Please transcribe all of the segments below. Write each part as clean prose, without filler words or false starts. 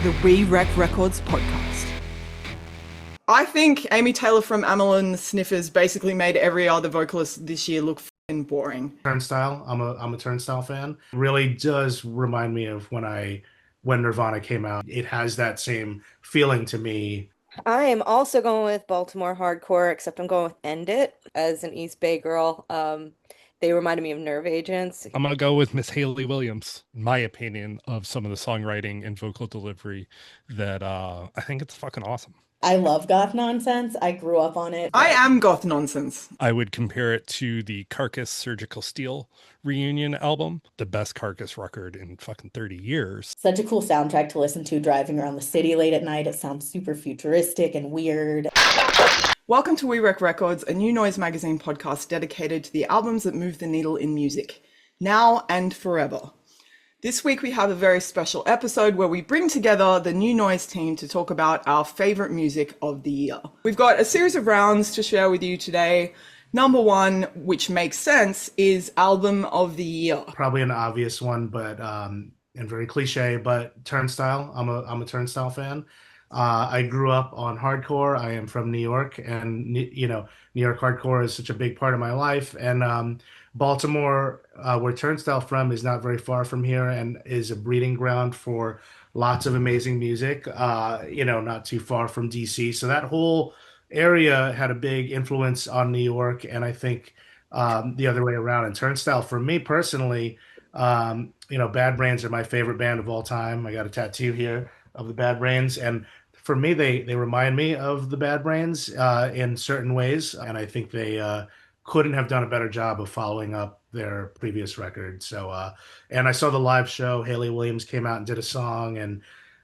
the We Wreck Records podcast. I think Amy Taylor from Amyl and the Sniffers basically made every other vocalist this year look f***ing boring. Turnstile. I'm a Turnstile fan. Really does remind me of when Nirvana came out. It has that same feeling to me. I am also going with Baltimore hardcore, except I'm going with End It as an East Bay girl. They reminded me of Nerve Agents. I'm gonna go with Miss Haley Williams. My opinion of some of the songwriting and vocal delivery that I think it's fucking awesome. I love goth nonsense. I grew up on it. I am goth nonsense. I would compare it to the Carcass Surgical Steel reunion album, the best Carcass record in fucking 30 years. Such a cool soundtrack to listen to driving around the city late at night. It sounds super futuristic and weird. Welcome to We Wreck Records, a new noise magazine podcast dedicated to the albums that move the needle in music, now and forever. This week we have a very special episode where we bring together the New Noise team to talk about our favorite music of the year. We've got a series of rounds to share with you today. Number one, which makes sense, is Album of the Year. Probably an obvious one, but and very cliche, but Turnstile. I'm a Turnstile fan. I grew up on hardcore. I am from New York, and New York hardcore is such a big part of my life. And Baltimore, where Turnstile from, is not very far from here, and is a breeding ground for lots of amazing music. Not too far from DC, so that whole area had a big influence on New York, and I think the other way around. And Turnstile, for me personally, Bad Brains are my favorite band of all time. I got a tattoo here of the Bad Brains, and for me, they remind me of the Bad Brains in certain ways, and I think they couldn't have done a better job of following up their previous record. So, and I saw the live show. Haley Williams came out and did a song, and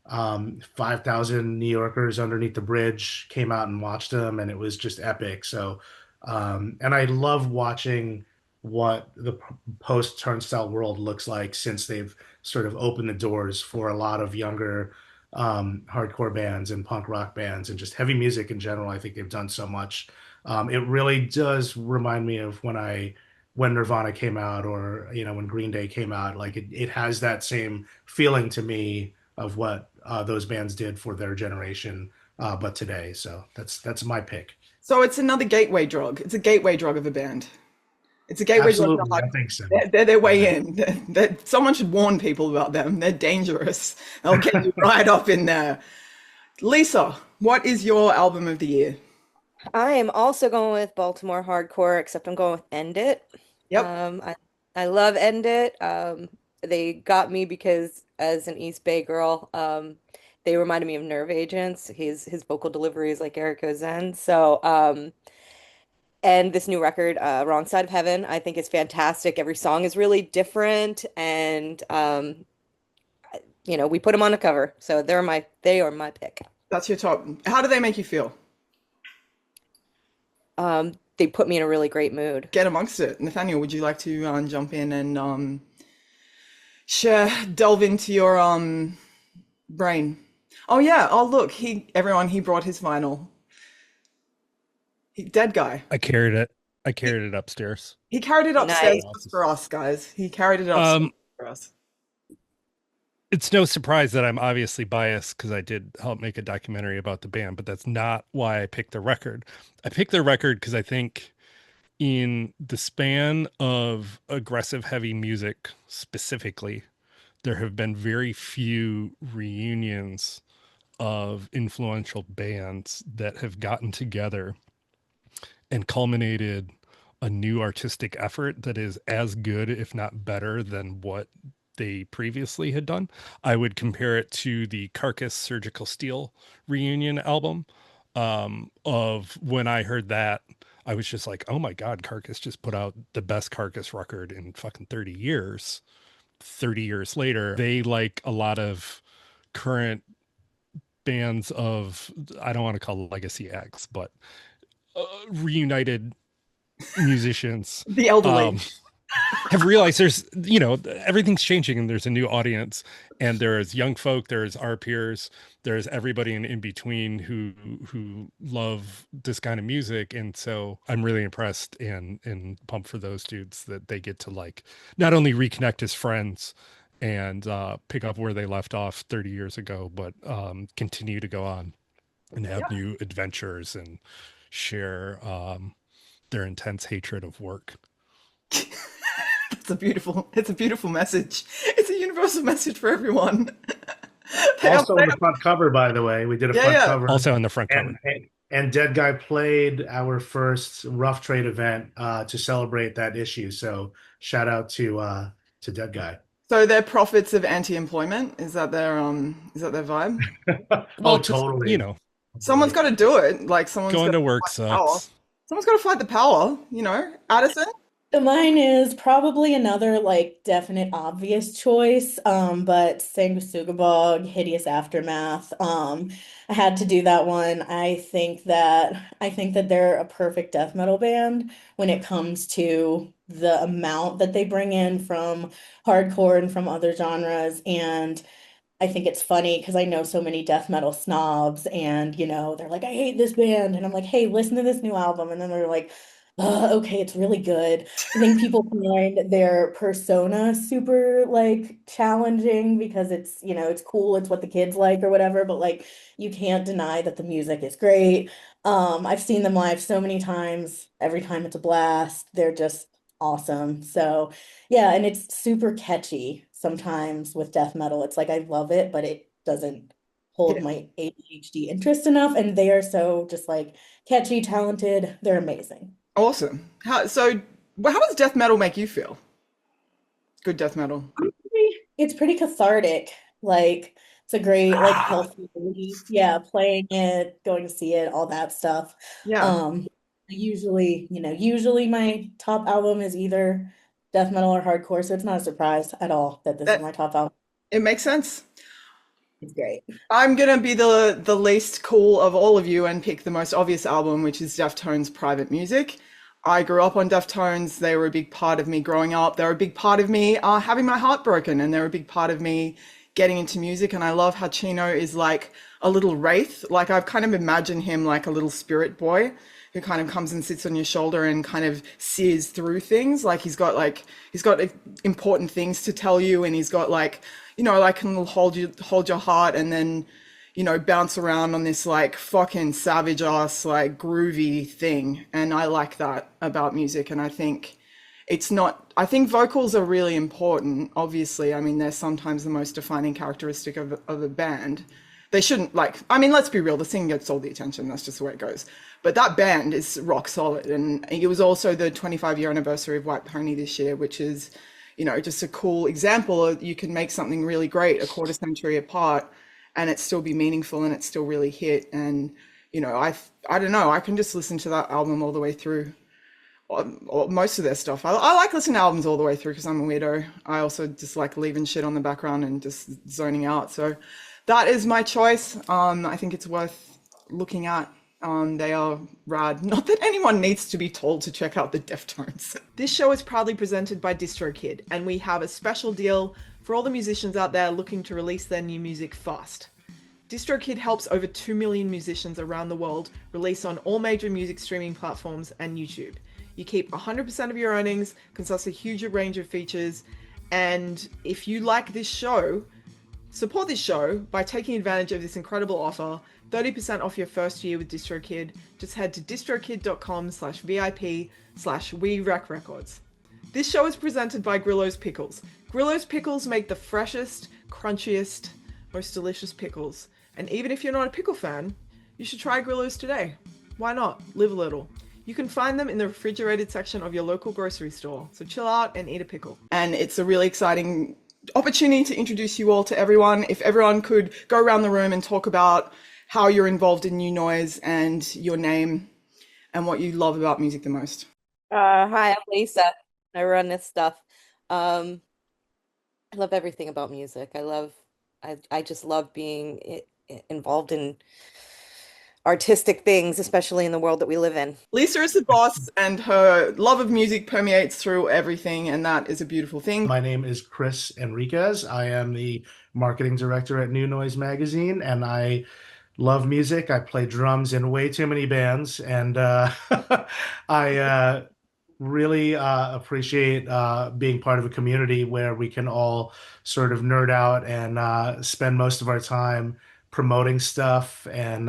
5,000 New Yorkers underneath the bridge came out and watched them, and it was just epic. So, and I love watching what the post-Turnstile world looks like since they've sort of opened the doors for a lot of younger hardcore bands and punk rock bands and just heavy music in general. I think they've done so much. It really does remind me of when Nirvana came out, or when Green Day came out. Like it has that same feeling to me of what those bands did for their generation, but today. So that's my pick. So it's another gateway drug. It's a gateway drug of a band. It's a gateway drug. Absolutely, I think so. They're their way in. Someone should warn people about them. They're dangerous. They'll get you right up in there. Lisa, what is your album of the year? I am also going with Baltimore hardcore, except I'm going with End It. Yep. I love End It. They got me because as an East Bay girl, they reminded me of Nerve Agents. His vocal delivery is like Eric Zen. So, and this new record, Wrong Side of Heaven, I think is fantastic. Every song is really different, and we put them on the cover, so they are my pick. That's your top. How do they make you feel? They put me in a really great mood. Get amongst it. Nathaniel, would you like to jump in and delve into your brain? Oh yeah. Oh look, he brought his vinyl. Dead guy. I carried it upstairs. He carried it upstairs Nice. for us, guys. He carried it upstairs for us. It's no surprise that I'm obviously biased because I did help make a documentary about the band, but that's not why I picked the record. I picked the record because I think in the span of aggressive heavy music specifically, there have been very few reunions of influential bands that have gotten together and culminated a new artistic effort that is as good, if not better, than what they previously had done. I would compare it to the Carcass Surgical Steel reunion album. Of when I heard that, I was just like, oh my God, Carcass just put out the best Carcass record in fucking 30 years. 30 years later, they, like a lot of current bands of, I don't want to call it legacy acts, but reunited musicians The elderly. have realized there's, everything's changing and there's a new audience, and there's young folk, there's our peers, there's everybody in between who love this kind of music. And so I'm really impressed and pumped for those dudes that they get to, like, not only reconnect as friends and pick up where they left off 30 years ago, but continue to go on and have new adventures and share their intense hatred of work. It's a beautiful message. It's a universal message for everyone. Also on the front cover, by the way, we did a front cover. Also on the front cover. And Dead Guy played our first Rough Trade event to celebrate that issue. So shout out to Dead Guy. So they're prophets of anti-employment. Is that their vibe? Oh, totally. You know, someone's got to do it. Like someone's going got to work sucks. Someone's got to fight the power. Addison. So mine is probably another like definite obvious choice, but Sanguisugabog, Hideous Aftermath. I had to do that one. I think that they're a perfect death metal band when it comes to the amount that they bring in from hardcore and from other genres. And I think it's funny because I know so many death metal snobs, and they're like, I hate this band, and I'm like, hey, listen to this new album, and then they're like, okay, it's really good. I think people find their persona super like challenging because it's cool, it's what the kids like or whatever, but like you can't deny that the music is great. I've seen them live so many times. Every time it's a blast. They're just awesome. So yeah, and it's super catchy sometimes with death metal. It's like I love it, but it doesn't hold my ADHD interest enough. And they are so just like catchy, talented. They're amazing. Awesome. How does death metal make you feel? Good death metal. It's pretty cathartic. Like it's a great, like healthy release. Yeah, playing it, going to see it, all that stuff. Yeah. Usually my top album is either death metal or hardcore, so it's not a surprise at all that this is my top album. It makes sense. It's great. I'm gonna be the least cool of all of you and pick the most obvious album, which is Deftones' Private Music. I grew up on Deftones. They were a big part of me growing up. They're a big part of me having my heart broken, and they're a big part of me getting into music. And I love how Chino is like a little wraith. Like I've kind of imagined him like a little spirit boy who kind of comes and sits on your shoulder and kind of sears through things. Like he's got important things to tell you, and he's got like can hold your heart and then bounce around on this like fucking savage ass like groovy thing. And I like that about music. And I think vocals are really important. Obviously, I mean, they're sometimes the most defining characteristic of a band. They shouldn't let's be real, the singing gets all the attention. That's just the way it goes. But that band is rock solid. And it was also the 25-year anniversary of White Pony this year, which is, just a cool example of you can make something really great a quarter century apart and it still be meaningful and it still really hit. And, I don't know, I can just listen to that album all the way through, or most of their stuff. I like listening to albums all the way through because I'm a weirdo. I also just like leaving shit on the background and just zoning out. So that is my choice. I think it's worth looking at. They are rad. Not that anyone needs to be told to check out the Deftones. This show is proudly presented by DistroKid, and we have a special deal for all the musicians out there looking to release their new music fast. DistroKid helps over 2 million musicians around the world release on all major music streaming platforms and YouTube. You keep 100% of your earnings, can access a huge range of features, and if you like this show, support this show by taking advantage of this incredible offer. 30% off your first year with DistroKid. Just head to distrokid.com/VIP/WeWreckRecords. This show is presented by Grillo's Pickles. Grillo's Pickles make the freshest, crunchiest, most delicious pickles. And even if you're not a pickle fan, you should try Grillo's today. Why not? Live a little. You can find them in the refrigerated section of your local grocery store. So chill out and eat a pickle. And it's a really exciting opportunity to introduce you all to everyone. If everyone could go around the room and talk about how you're involved in New Noise and your name and what you love about music the most. Hi, I'm Lisa. I run this stuff. I love everything about music. I just love being involved in artistic things, especially in the world that we live in. Lisa is the boss, and her love of music permeates through everything, and that is a beautiful thing. My name is Chris Enriquez. I am the marketing director at New Noise Magazine, and I love music. I play drums in way too many bands, and I really appreciate being part of a community where we can all sort of nerd out and spend most of our time promoting stuff and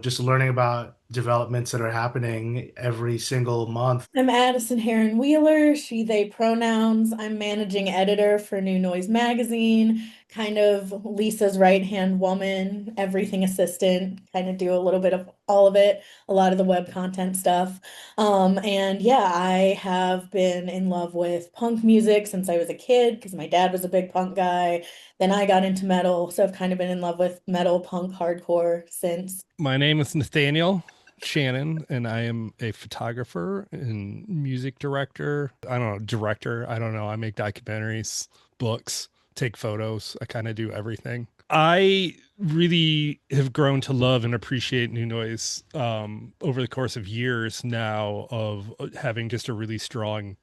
just learning about developments that are happening every single month. I'm Addison Herron-Wheeler, she, they pronouns. I'm managing editor for New Noise magazine, kind of Lisa's right-hand woman, everything assistant, kind of do a little bit of all of it, a lot of the web content stuff. And yeah, I have been in love with punk music since I was a kid because my dad was a big punk guy. Then I got into metal, so I've kind of been in love with metal, punk, hardcore since. My name is Nathaniel Shannon, and I am a photographer and music director. I don't know, director. I don't know. I make documentaries, books, take photos. I kind of do everything. I really have grown to love and appreciate New Noise over the course of years now of having just a really strong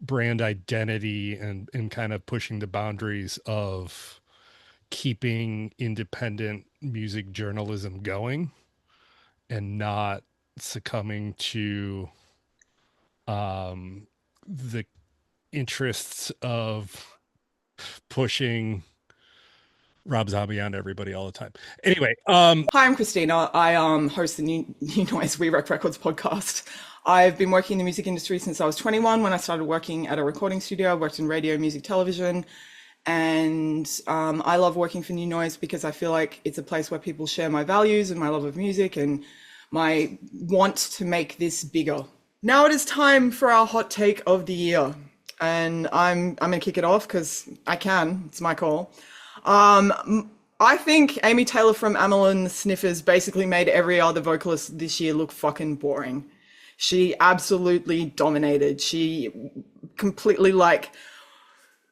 brand identity and kind of pushing the boundaries of keeping independent music journalism going and not succumbing to the interests of pushing Rob Zombie onto everybody all the time. Anyway, Hi, I'm Christina. I host the New Noise We Wreck Records podcast. I've been working in the music industry since I was 21 when I started working at a recording studio. I worked in radio, music, television. And I love working for New Noise because I feel like it's a place where people share my values and my love of music and my want to make this bigger. Now it is time for our hot take of the year. And I'm going to kick it off because I can. It's my call. I think Amy Taylor from Amyl and the Sniffers basically made every other vocalist this year look fucking boring. She absolutely dominated. She completely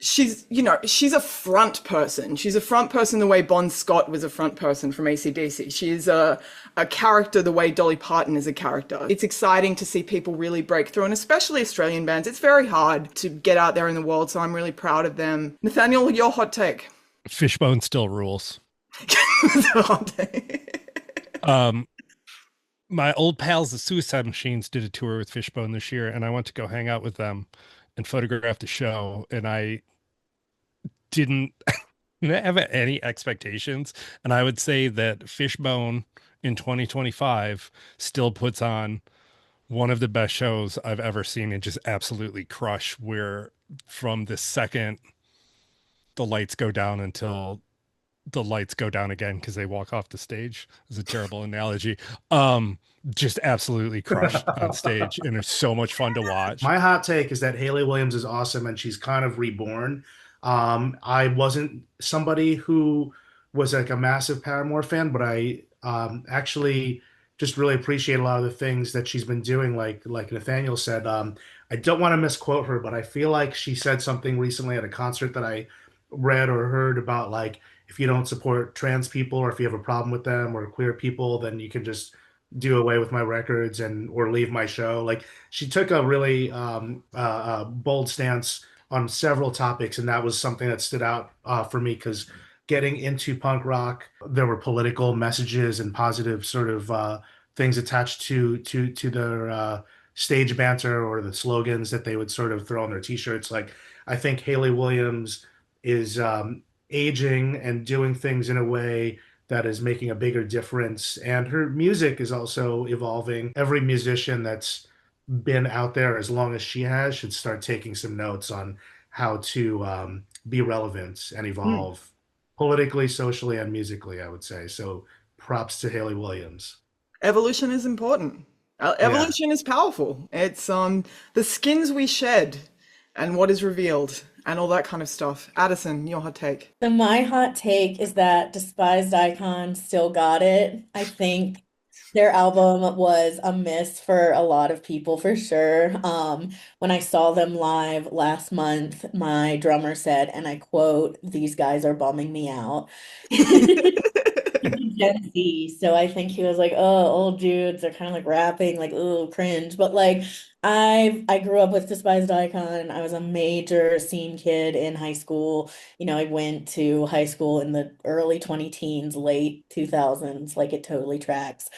she's a front person. She's a front person the way Bon Scott was a front person from AC/DC. She is a character the way Dolly Parton is a character. It's exciting to see people really break through, and especially Australian bands. It's very hard to get out there in the world, so I'm really proud of them. Nathaniel, your hot take. Fishbone still rules. My old pals, the Suicide Machines, did a tour with Fishbone this year, and I went to go hang out with them and photograph the show, and I didn't have any expectations. And I would say that Fishbone in 2025 still puts on one of the best shows I've ever seen and just absolutely crush, where from the second the lights go down until the lights go down again because they walk off the stage is a terrible analogy. Just absolutely crushed on stage, and it's so much fun to watch. My hot take is that Hayley Williams is awesome and she's kind of reborn. I wasn't somebody who was like a massive Paramore fan, but I actually just really appreciate a lot of the things that she's been doing. Like Nathaniel said, I don't want to misquote her, but I feel like she said something recently at a concert that I read or heard about, like, if you don't support trans people or if you have a problem with them or queer people, then you can just do away with my records and or leave my show. Like, she took a really bold stance on several topics, and that was something that stood out for me because getting into punk rock, there were political messages and positive sort of things attached to their stage banter or the slogans that they would sort of throw on their t-shirts. Like, I think Hayley Williams is aging and doing things in a way that is making a bigger difference. And her music is also evolving. Every musician that's been out there as long as she has should start taking some notes on how to be relevant and evolve politically, socially, and musically, I would say. So props to Hayley Williams. Evolution is important. Evolution is powerful. It's the skins we shed and what is revealed and all that kind of stuff. Addison, your hot take. So my hot take is that Despised Icon still got it. I think their album was a miss for a lot of people for sure. When I saw them live last month, my drummer said, and I quote, "These guys are bumming me out." Gen Z, so I think he was like, "Oh, old dudes are kind of like rapping, like, oh, cringe." But like, I grew up with Despised Icon. I was a major scene kid in high school. I went to high school in the early 20 teens, late 2000s. Like, it totally tracks.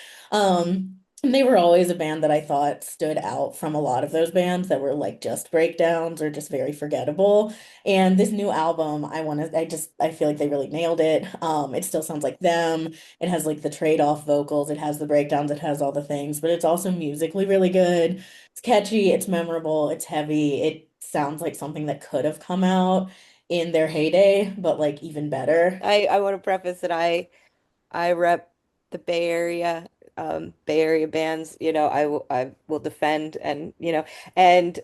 And they were always a band that I thought stood out from a lot of those bands that were like just breakdowns or just very forgettable. And this new album, I feel like they really nailed it. It still sounds like them. It has like the trade-off vocals, it has the breakdowns, it has all the things, but it's also musically really good. It's catchy, it's memorable, it's heavy. It sounds like something that could have come out in their heyday, but like even better. I want to preface that I rep the Bay Area bands, I will defend and and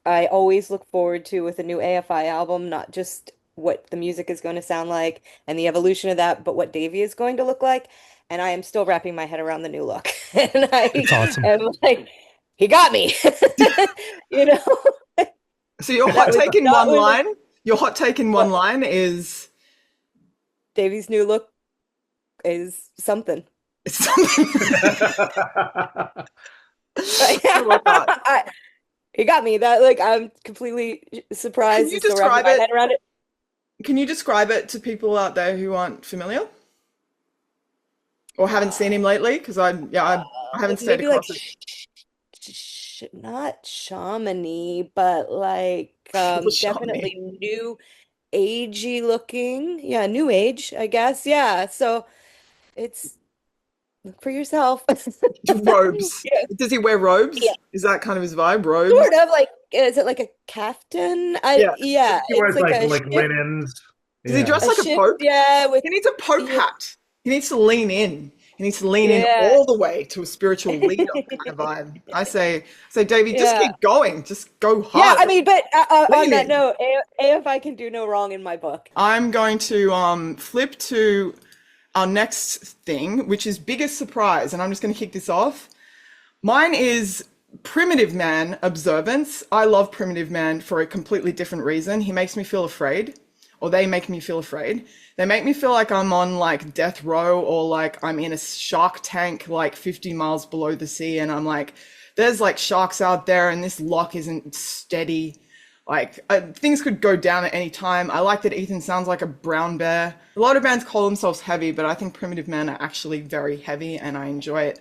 I always look forward to with a new AFI album, not just what the music is going to sound like and the evolution of that, but what Davey is going to look like. And I am still wrapping my head around the new look. And I It's awesome. am like, he got me. You know, So your that hot was take in not one what line, your hot take in one what line is Davey's new look is something. it's something. I love that. He got me. That like I'm completely Can surprised you and still wrapping describe my it? head around it. Can you describe it to people out there who aren't familiar or haven't seen him lately? Because I haven't stayed Maybe like across it. not shamany, but like The shot me. definitely new agey looking. Yeah, new age, I guess. Yeah. So it's look for yourself. Robes. Yeah. Does he wear robes? Yeah. Is that kind of his vibe? Robes? Sort of like is it like a caftan? Yeah. Yeah, He it's wears like a like shift, linens. Does he dress Yeah. a like a shift, pope? yeah, with He needs a pope yeah, hat. He needs to lean in. He needs to lean in yeah, all the way to a spiritual leader kind of vibe. I say, Davey, just yeah. keep going. Just go Yeah, hard. I mean, but on Lean that in. note, AFI can do no wrong in my book. I'm going to flip to our next thing, which is biggest surprise, and I'm just going to kick this off. Mine is Primitive Man Observance. I love Primitive Man for a completely different reason. He makes me feel afraid, or they make me feel afraid. They make me feel like I'm on like death row, or like I'm in a shark tank like 50 miles below the sea, and I'm like, there's like sharks out there, and this lock isn't steady. Like things could go down at any time. I like that Ethan sounds like a brown bear. A lot of bands call themselves heavy, but I think Primitive Man are actually very heavy, and I enjoy it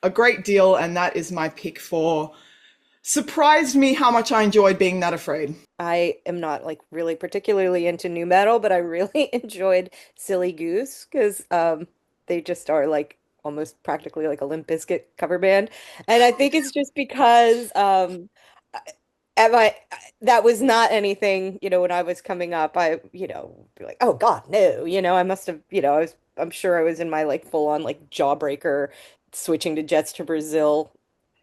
a great deal. And that is my pick for surprised me how much I enjoyed being that afraid. I am not like really particularly into new metal, but I really enjoyed Silly Goose because they just are like almost practically like a Limp Bizkit cover band. And I think it's just because at my that was not anything, when I was coming up, be like, oh God, no, I must have, I'm sure I was in my like full on like jawbreaker switching to Jets to Brazil.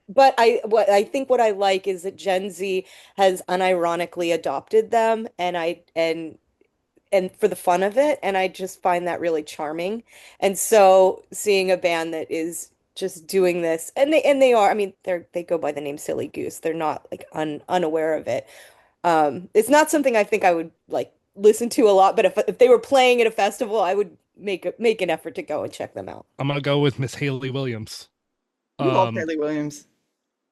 But what I like is that Gen Z has unironically adopted them and for the fun of it, and I just find that really charming. And so seeing a band that is just doing this, and they are, I mean, they go by the name Silly Goose. They're not like unaware of it. It's not something I think I would like listen to a lot, but if they were playing at a festival, I would make an effort to go and check them out. I'm gonna go with Miss Haley Williams. You love Um, Haley Williams.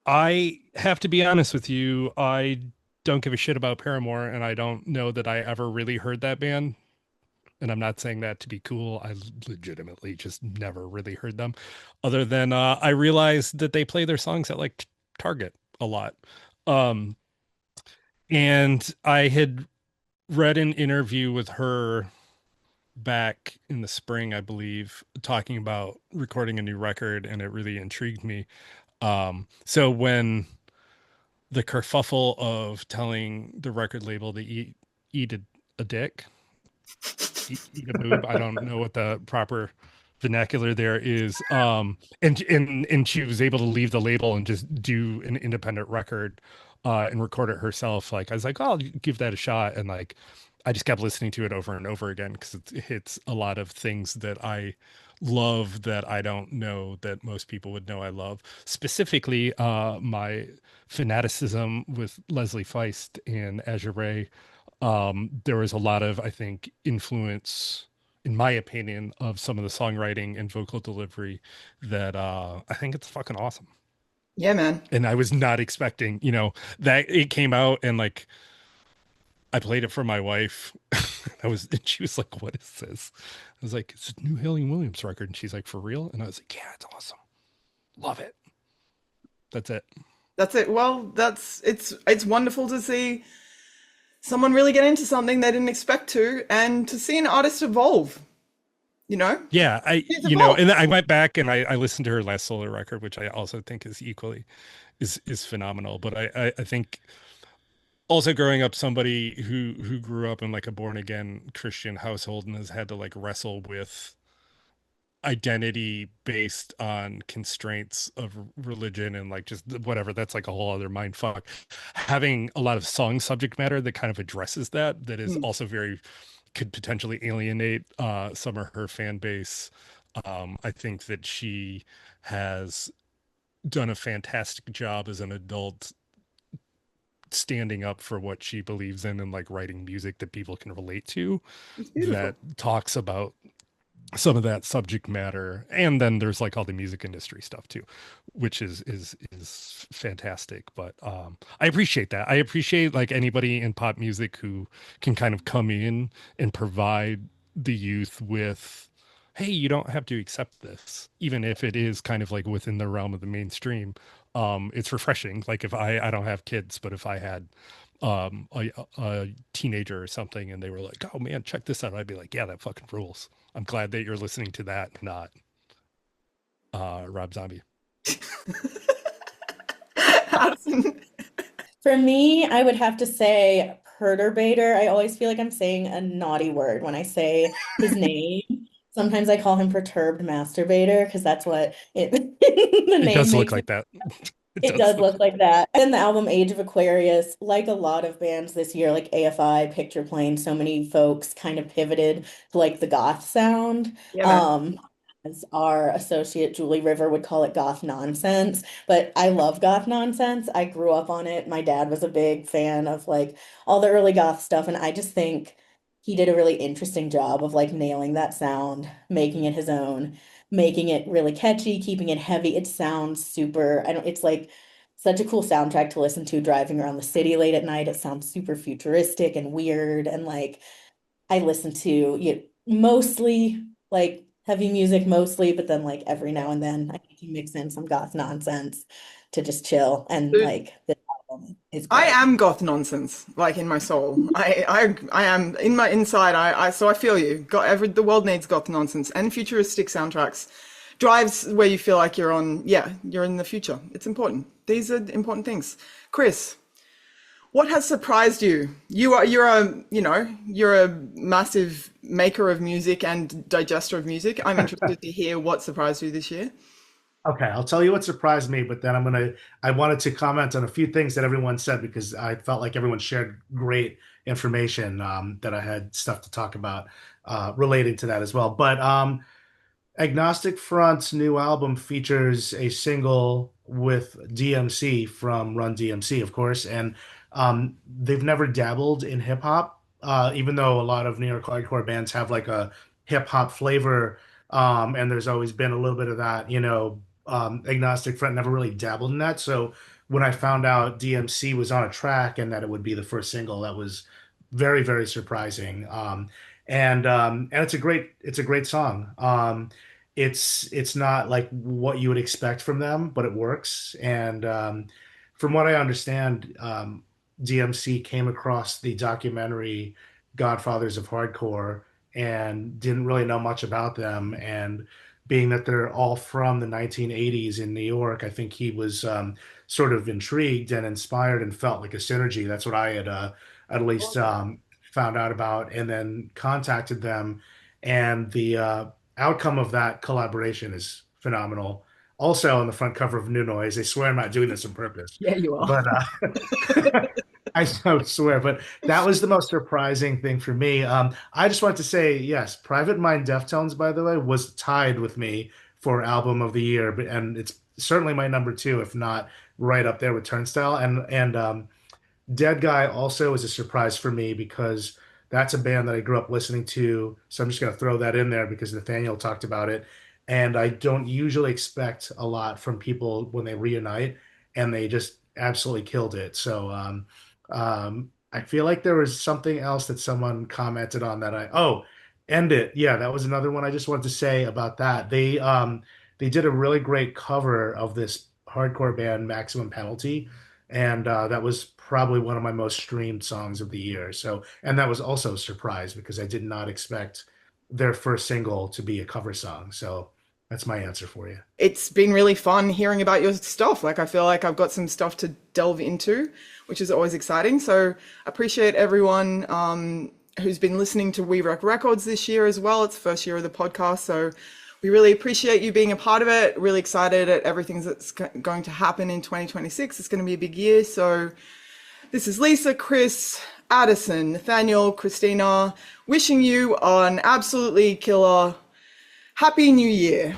I have to be honest with you. I don't give a shit about Paramore, and I don't know that I ever really heard that band. And I'm not saying that to be cool. I legitimately just never really heard them, other than I realized that they play their songs at like Target a lot. Um, and I had read an interview with her back in the spring, I believe, talking about recording a new record, and it really intrigued me. So when the kerfuffle of telling the record label to eat a dick, eat a boob, I don't know what the proper vernacular there is. And she was able to leave the label and just do an independent record and record it herself. Like I was like, oh, I'll give that a shot. And like I just kept listening to it over and over again because it hits a lot of things that I love that I don't know that most people would know I love. Specifically, my fanaticism with Leslie Feist and Azure Ray. There was a lot of, I think, influence, in my opinion, of some of the songwriting and vocal delivery that I think it's fucking awesome. Yeah, man. And I was not expecting, that it came out and like I played it for my wife. And she was like, "What is this?" I was like, "It's a new Haley Williams record," and she's like, "For real?" And I was like, "Yeah, it's awesome." Love it. That's it. That's it. Well, it's wonderful to see someone really get into something they didn't expect to, and to see an artist evolve, you know? Yeah, He's evolved. and I went back and I listened to her last solo record, which I also think is equally is phenomenal. But I think also growing up somebody who grew up in like a born again Christian household and has had to like wrestle with identity based on constraints of religion and like just whatever, that's like a whole other mind fuck. Having a lot of song subject matter that kind of addresses that is Mm. also very, could potentially alienate some of her fan base. I think that she has done a fantastic job as an adult standing up for what she believes in and like writing music that people can relate to, It's that beautiful. talks about some of that subject matter. And then there's like all the music industry stuff too, which is fantastic. But I appreciate that. I appreciate like anybody in pop music who can kind of come in and provide the youth with, hey, you don't have to accept this, even if it is kind of like within the realm of the mainstream. It's refreshing. Like if I don't have kids, but if I had a teenager or something and they were like, oh man, check this out, I'd be like, yeah, that fucking rules. I'm glad that you're listening to that, not Rob Zombie. Addison. For me, I would have to say perturbator. I always feel like I'm saying a naughty word when I say his name. Sometimes I call him perturbed masturbator because that's what it the It name does look makes. like that. It It does does look look like that. And the album Age of Aquarius, like a lot of bands this year, like AFI, Picture Plane, so many folks kind of pivoted to like the goth sound. Yeah, man. Um, as our associate Julie River would call it goth nonsense. But I love goth nonsense. I grew up on it. My dad was a big fan of like all the early goth stuff, and I just think he did a really interesting job of like nailing that sound, making it his own, making it really catchy, keeping it heavy. It sounds super, I don't, it's like such a cool soundtrack to listen to driving around the city late at night. It sounds super futuristic and weird. And like, I listen to mostly like heavy music, mostly, but then like every now and then I can mix in some goth nonsense to just chill. And Dude, like, this album is I great. am goth nonsense, like in my soul. I am in my inside. So I feel you. The world needs goth nonsense and futuristic soundtracks. Drives where you feel like you're on. Yeah, you're in the future. It's important. These are important things. Chris, what has surprised you? You're a massive maker of music and digester of music. I'm interested to hear what surprised you this year. Okay, I'll tell you what surprised me, but then I wanted to comment on a few things that everyone said because I felt like everyone shared great information, that I had stuff to talk about related to that as well. But Agnostic Front's new album features a single with DMC from Run DMC, of course, and they've never dabbled in hip hop, even though a lot of New York hardcore bands have like a hip hop flavor, and there's always been a little bit of that, Agnostic Front never really dabbled in that. So when I found out DMC was on a track and that it would be the first single, that was very, very surprising. And it's a great song. It's not like what you would expect from them, but it works. And from what I understand, DMC came across the documentary Godfathers of Hardcore and didn't really know much about them. And being that they're all from the 1980s in New York, I think he was sort of intrigued and inspired and felt like a synergy. That's what I had at least found out about, and then contacted them. And the outcome of that collaboration is phenomenal. Also, on the front cover of New Noise, I swear I'm not doing this on purpose, Yeah, you are. but I don't swear. But that was the most surprising thing for me. I just want to say, yes, Private Mind Deftones, by the way, was tied with me for album of the year, and it's certainly my number two, if not right up there with Turnstile. And Dead Guy also is a surprise for me because that's a band that I grew up listening to. So I'm just going to throw that in there because Nathaniel talked about it. And I don't usually expect a lot from people when they reunite, and they just absolutely killed it. So I feel like there was something else that someone commented on that End It. Yeah, that was another one I just wanted to say about that. they did a really great cover of this hardcore band, Maximum Penalty, and that was probably one of my most streamed songs of the year. So, and that was also a surprise because I did not expect their first single to be a cover song. So that's my answer for you. It's been really fun hearing about your stuff. Like, I feel like I've got some stuff to delve into, which is always exciting. So appreciate everyone who's been listening to We Wreck Records this year as well. It's the first year of the podcast. So we really appreciate you being a part of it. Really excited at everything that's going to happen in 2026. It's going to be a big year. So this is Lisa, Chris, Addison, Nathaniel, Christina, wishing you an absolutely killer Happy New Year.